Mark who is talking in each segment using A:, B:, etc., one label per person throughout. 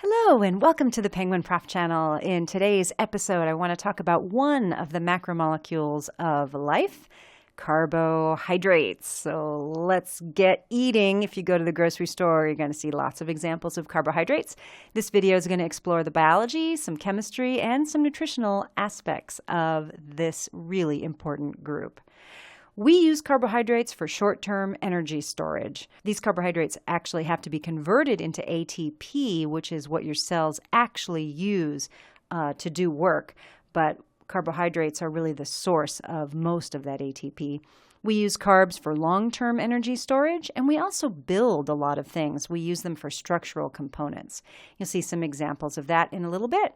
A: Hello and welcome to the Penguin Prof channel. In today's episode, I want to talk about one of the macromolecules of life, carbohydrates. So let's get eating. If you go to the grocery store, you're going to see lots of examples of carbohydrates. This video is going to explore the biology, some chemistry, and some nutritional aspects of this really important group. We use carbohydrates for short-term energy storage. These carbohydrates actually have to be converted into ATP, which is what your cells actually use to do work. But carbohydrates are really the source of most of that ATP. We use carbs for long-term energy storage, and we also build a lot of things. We use them for structural components. You'll see some examples of that in a little bit.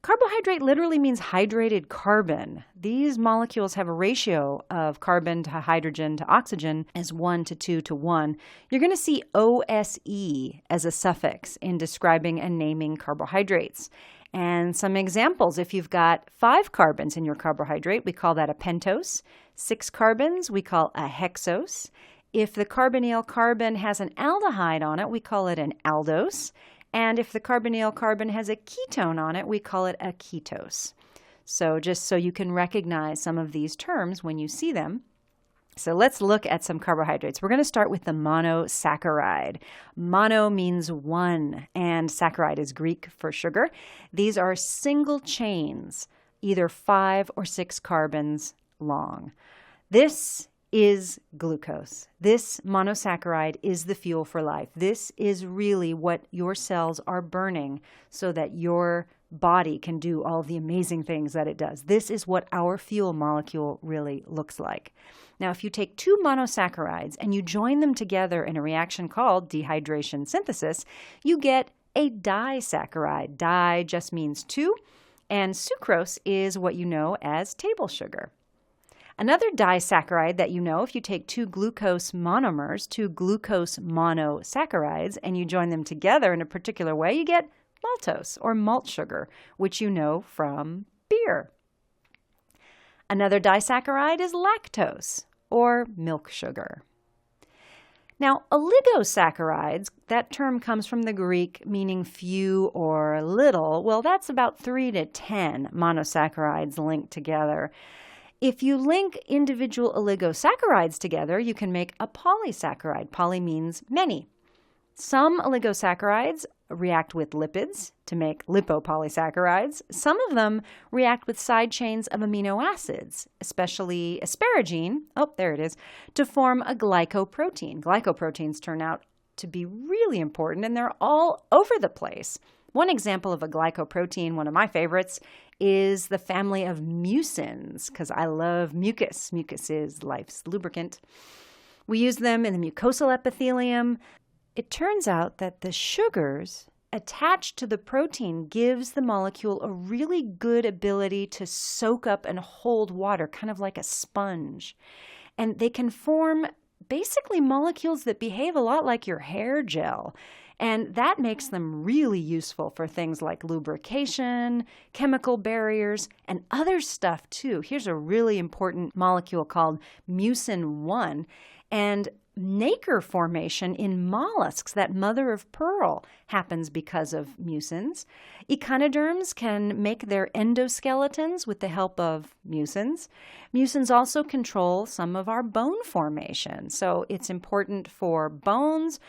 A: Carbohydrate literally means hydrated carbon. These molecules have a ratio of carbon to hydrogen to oxygen as 1 to 2 to 1. You're going to see OSE as a suffix in describing and naming carbohydrates. And some examples, if you've got 5 carbons in your carbohydrate, we call that a pentose. 6 carbons, we call a hexose. If the carbonyl carbon has an aldehyde on it, we call it an aldose. And if the carbonyl carbon has a ketone on it, we call it a ketose. So just so you can recognize some of these terms when you see them. So let's look at some carbohydrates. We're going to start with the monosaccharide. Mono means one, and saccharide is Greek for sugar. These are single chains, either 5 or 6 carbons long. This is glucose. This monosaccharide is the fuel for life. This is really what your cells are burning so that your body can do all the amazing things that it does. This is what our fuel molecule really looks like. Now, if you take 2 monosaccharides and you join them together in a reaction called dehydration synthesis, you get a disaccharide. Di just means 2, and sucrose is what you know as table sugar. Another disaccharide that you know, if you take 2 glucose monomers, 2 glucose monosaccharides, and you join them together in a particular way, you get maltose or malt sugar, which you know from beer. Another disaccharide is lactose or milk sugar. Now, oligosaccharides, that term comes from the Greek meaning few or little. Well, that's about 3 to 10 monosaccharides linked together. If you link individual oligosaccharides together, you can make a polysaccharide. Poly means many. Some oligosaccharides react with lipids to make lipopolysaccharides. Some of them react with side chains of amino acids, especially asparagine, to form a glycoprotein. Glycoproteins turn out to be really important, and they're all over the place. One example of a glycoprotein, one of my favorites, is the family of mucins, because I love mucus. Mucus is life's lubricant. We use them in the mucosal epithelium. It turns out that the sugars attached to the protein gives the molecule a really good ability to soak up and hold water, kind of like a sponge. And they can form basically molecules that behave a lot like your hair gel. And that makes them really useful for things like lubrication, chemical barriers, and other stuff too. Here's a really important molecule called mucin 1. And nacre formation in mollusks, that mother of pearl, happens because of mucins. Echinoderms can make their endoskeletons with the help of mucins. Mucins also control some of our bone formation. So it's important for bones,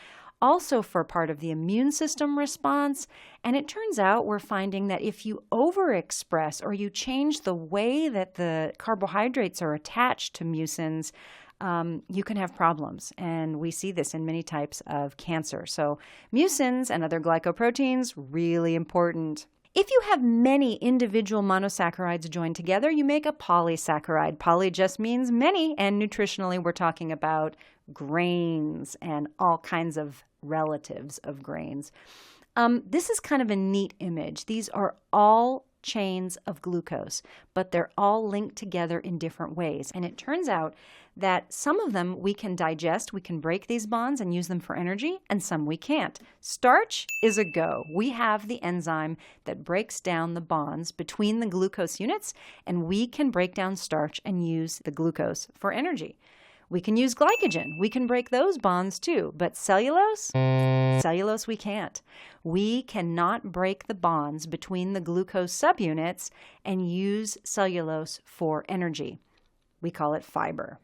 A: also for part of the immune system response. And it turns out we're finding that if you overexpress or you change the way that the carbohydrates are attached to mucins, you can have problems. And we see this in many types of cancer. So mucins and other glycoproteins, really important. If you have many individual monosaccharides joined together, you make a polysaccharide. Poly just means many, and nutritionally we're talking about grains and all kinds of relatives of grains. This is kind of a neat image. These are all chains of glucose, but they're all linked together in different ways. And it turns out that some of them we can digest, we can break these bonds and use them for energy, and some we can't. Starch is a go. We have the enzyme that breaks down the bonds between the glucose units, and we can break down starch and use the glucose for energy. We can use glycogen. We can break those bonds too. But cellulose? Cellulose we can't. We cannot break the bonds between the glucose subunits and use cellulose for energy. We call it fiber.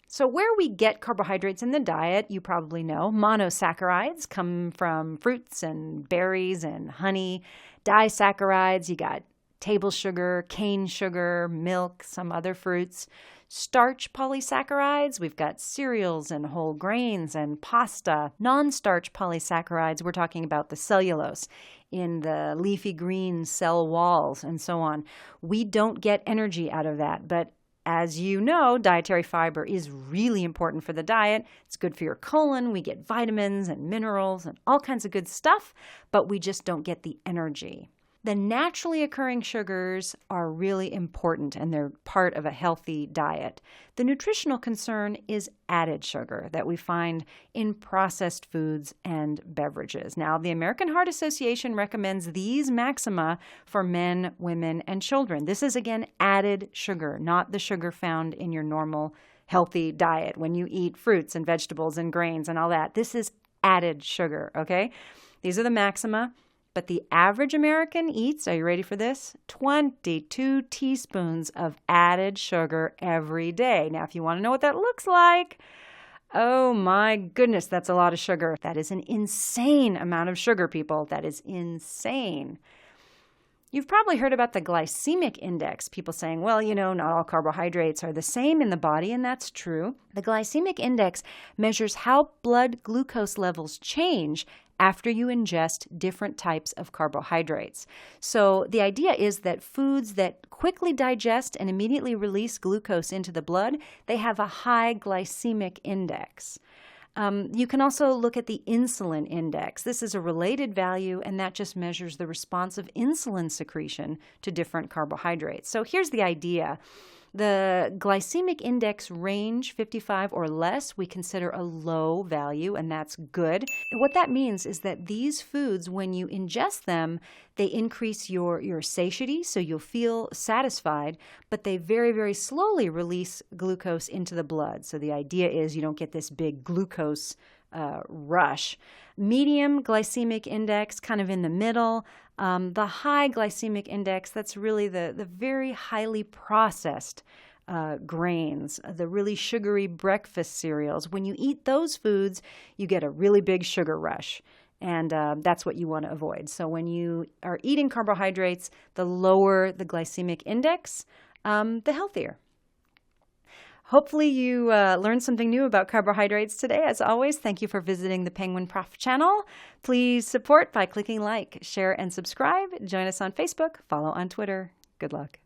A: So where we get carbohydrates in the diet, you probably know. Monosaccharides come from fruits and berries and honey. Disaccharides, you got table sugar, cane sugar, milk, some other fruits. Starch polysaccharides, we've got cereals and whole grains and pasta. Non-starch polysaccharides, we're talking about the cellulose in the leafy green cell walls and so on. We don't get energy out of that, but as you know, dietary fiber is really important for the diet. It's good for your colon. We get vitamins and minerals and all kinds of good stuff, but we just don't get the energy. The naturally occurring sugars are really important and they're part of a healthy diet. The nutritional concern is added sugar that we find in processed foods and beverages. Now, the American Heart Association recommends these maxima for men, women, and children. This is, again, added sugar, not the sugar found in your normal healthy diet when you eat fruits and vegetables and grains and all that. This is added sugar, okay? These are the maxima. But the average American eats, are you ready for this? 22 teaspoons of added sugar every day. Now, if you want to know what that looks like, oh my goodness, that's a lot of sugar. That is an insane amount of sugar, people. That is insane. You've probably heard about the glycemic index, people saying, well, not all carbohydrates are the same in the body, and that's true. The glycemic index measures how blood glucose levels change after you ingest different types of carbohydrates. So the idea is that foods that quickly digest and immediately release glucose into the blood, they have a high glycemic index. You can also look at the insulin index. This is a related value, and that just measures the response of insulin secretion to different carbohydrates. So here's the idea. The glycemic index range, 55 or less, we consider a low value, and that's good. And what that means is that these foods, when you ingest them, they increase your satiety, so you'll feel satisfied, but they very, very slowly release glucose into the blood. So the idea is you don't get this big glucose rush. Medium glycemic index, kind of in the middle. The high glycemic index, that's really the very highly processed grains, the really sugary breakfast cereals. When you eat those foods, you get a really big sugar rush. And that's what you want to avoid. So when you are eating carbohydrates, the lower the glycemic index, the healthier. Hopefully you learned something new about carbohydrates today. As always, thank you for visiting the Penguin Prof channel. Please support by clicking like, share, and subscribe. Join us on Facebook. Follow on Twitter. Good luck.